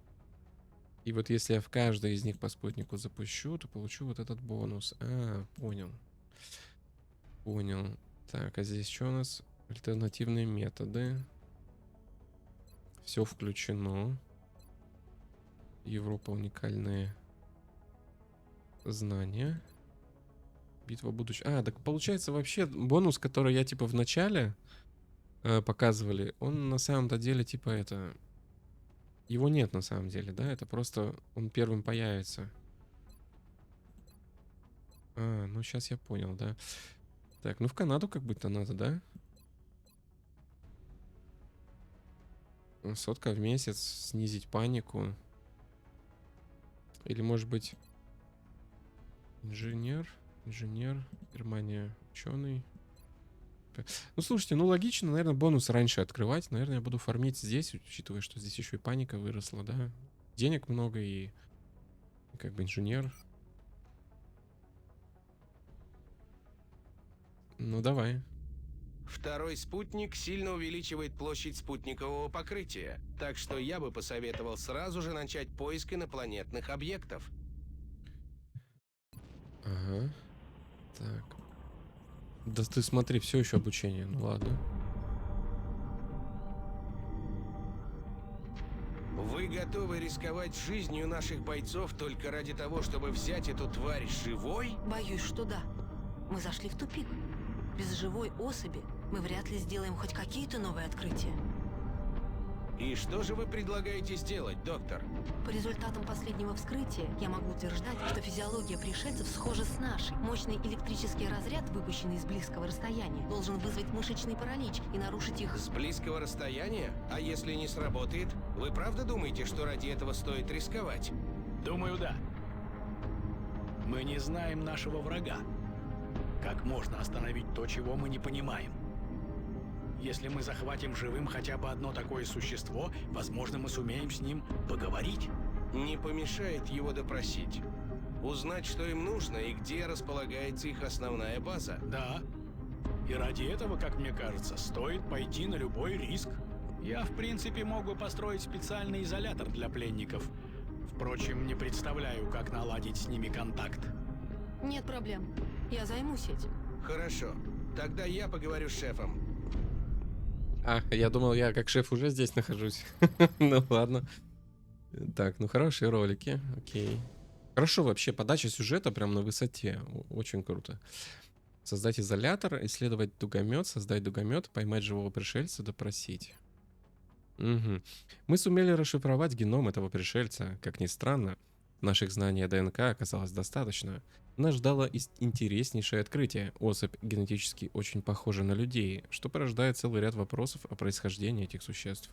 И вот если я в каждой из них по спутнику запущу, то получу вот этот бонус. Понял. Понял. Так, а здесь что у нас? Альтернативные методы. Все включено. Европа уникальные знания. Битва будущего. Так получается вообще бонус, который я типа в начале показывали, он на самом-то деле типа это... Его нет на самом деле, да? Это просто он первым появится. Ну сейчас я понял, да. Так, ну в Канаду как будто надо, да? Сотка в месяц, снизить панику. Или может быть... Инженер, Германия, ученый. Ну, слушайте, ну логично, наверное, бонус раньше открывать. Наверное, я буду фармить здесь, учитывая, что здесь еще и паника выросла, да. Денег много и как бы инженер. Ну, давай. Второй спутник сильно увеличивает площадь спутникового покрытия, так что я бы посоветовал сразу же начать поиск инопланетных объектов. Ага. Так. Да ты смотри, все еще обучение. Ну ладно. Вы готовы рисковать жизнью наших бойцов только ради того, чтобы взять эту тварь живой? Боюсь, что да. Мы зашли в тупик. Без живой особи мы вряд ли сделаем хоть какие-то новые открытия. И что же вы предлагаете сделать, доктор? По результатам последнего вскрытия я могу утверждать, что физиология пришельцев схожа с нашей. Мощный электрический разряд, выпущенный с близкого расстояния, должен вызвать мышечный паралич и нарушить их... С близкого расстояния? А если не сработает? Вы правда думаете, что ради этого стоит рисковать? Думаю, да. Мы не знаем нашего врага. Как можно остановить то, чего мы не понимаем? Если мы захватим живым хотя бы одно такое существо, возможно, мы сумеем с ним поговорить. Не помешает его допросить. Узнать, что им нужно и где располагается их основная база. Да. И ради этого, как мне кажется, стоит пойти на любой риск. Я, в принципе, мог бы построить специальный изолятор для пленников. Впрочем, не представляю, как наладить с ними контакт. Нет проблем. Я займусь этим. Хорошо. Тогда я поговорю с шефом. Я думал, я как шеф уже здесь нахожусь. Ну ладно. Так, ну хорошие ролики. Окей. Хорошо вообще, подача сюжета прям на высоте. Очень круто. Создать изолятор, исследовать дугомет, создать дугомет, поймать живого пришельца, допросить. Мгм. Мы сумели расшифровать геном этого пришельца. Как ни странно, наших знаний о ДНК оказалось достаточно. Нас ждало интереснейшее открытие. Особь генетически очень похожа на людей, что порождает целый ряд вопросов о происхождении этих существ.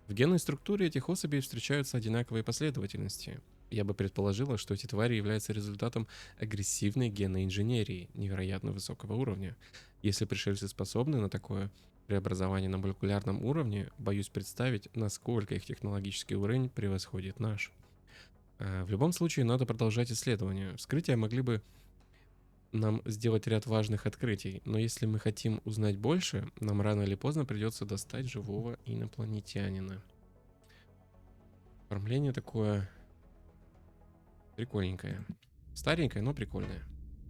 В генной структуре этих особей встречаются одинаковые последовательности. Я бы предположила, что эти твари являются результатом агрессивной генной инженерии невероятно высокого уровня. Если пришельцы способны на такое преобразование на молекулярном уровне, боюсь представить, насколько их технологический уровень превосходит наш. В любом случае, надо продолжать исследования. Вскрытия могли бы нам сделать ряд важных открытий, но если мы хотим узнать больше, нам рано или поздно придется достать живого инопланетянина. Оформление такое прикольненькое. Старенькое, но прикольное.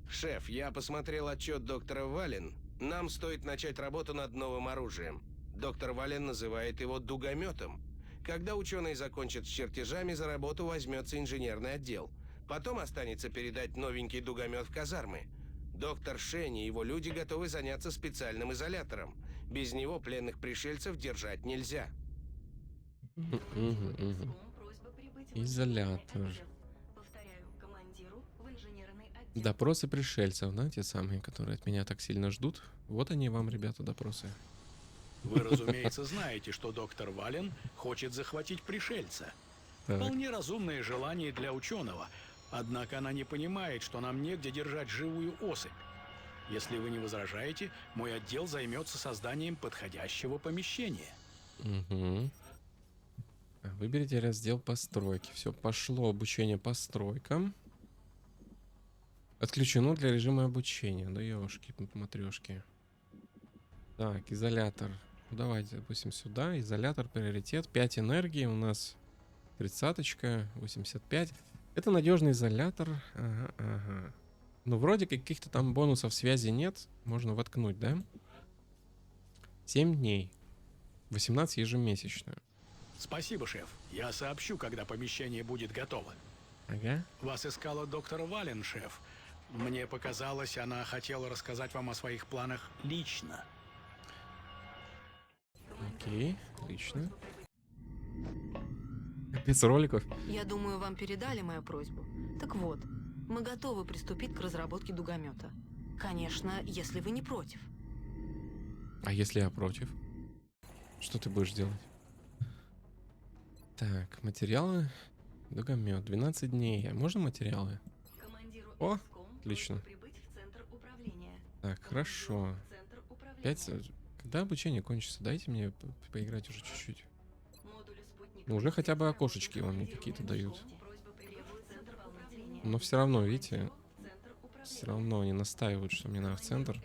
Шеф, я посмотрел отчет доктора Вален. Нам стоит начать работу над новым оружием. Доктор Вален называет его дугометом. Когда ученые закончат с чертежами, за работу возьмется инженерный отдел. Потом останется передать новенький дугомет в казармы. Доктор Шень и его люди готовы заняться специальным изолятором. Без него пленных пришельцев держать нельзя. Мгм, мгм. Просьба прибыть в Изолятор. инженерный отдел. Повторяю, командиру в инженерный отдел. Допросы пришельцев, да, те самые, которые от меня так сильно ждут. Вот они вам, ребята, допросы. Вы, разумеется, знаете, что доктор Вален хочет захватить пришельца. Так. Вполне разумное желание для ученого. Однако она не понимает, что нам негде держать живую особь. Если вы не возражаете, мой отдел займется созданием подходящего помещения. Угу. Выберите раздел постройки. Все, пошло обучение постройкам. Отключено для режима обучения. Да ёшки, матрешки. Так, изолятор. Ну, давайте, допустим, сюда. Изолятор, приоритет. 5 энергии у нас. 30-очка, 85. Это надежный изолятор. Ага, ага. Ну, вроде каких-то там бонусов связи нет. Можно воткнуть, да? 7 дней. 18 ежемесячно. Спасибо, шеф. Я сообщу, когда помещение будет готово. Ага. Вас искала доктор Вален, шеф. Мне показалось, она хотела рассказать вам о своих планах лично. Окей, отлично. Капец роликов. Я думаю, вам передали мою просьбу. Так вот, мы готовы приступить к разработке дугомета. Конечно, если вы не против. А если я против? Что ты будешь делать? Так, материалы. Дугомет. 12 дней. А можно материалы? Командиру О, XCOM отлично. просьба прибыть в центр управления. Так, хорошо. Центр управления. 5. Когда обучение кончится? Дайте мне поиграть уже чуть-чуть. Модуль спутник. Ну, уже хотя бы окошечки вам мне какие-то дают. Просьба прибыть в центр управления. Но все равно, видите, Центр управления. все равно они настаивают, что мне надо в центр.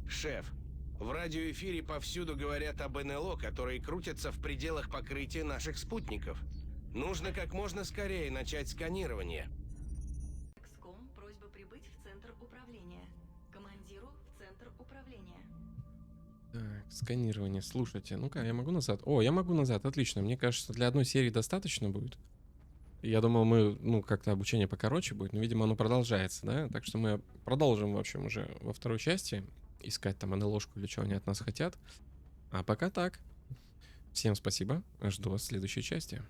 Шеф, в радиоэфире повсюду говорят об НЛО, которые крутятся в пределах покрытия наших спутников. Нужно как можно скорее начать сканирование. XCOM просьба прибыть в центр управления. Командиру в центр управления. Так, сканирование. Слушайте, ну-ка, я могу назад? О, я могу назад, отлично. Мне кажется, для одной серии достаточно будет. Я думал, мы, ну, как-то обучение покороче будет, но, видимо, оно продолжается, да? Так что мы продолжим, в общем, уже во второй части искать там НЛОшку или что они от нас хотят. А пока так. Всем спасибо. Жду вас в следующей части.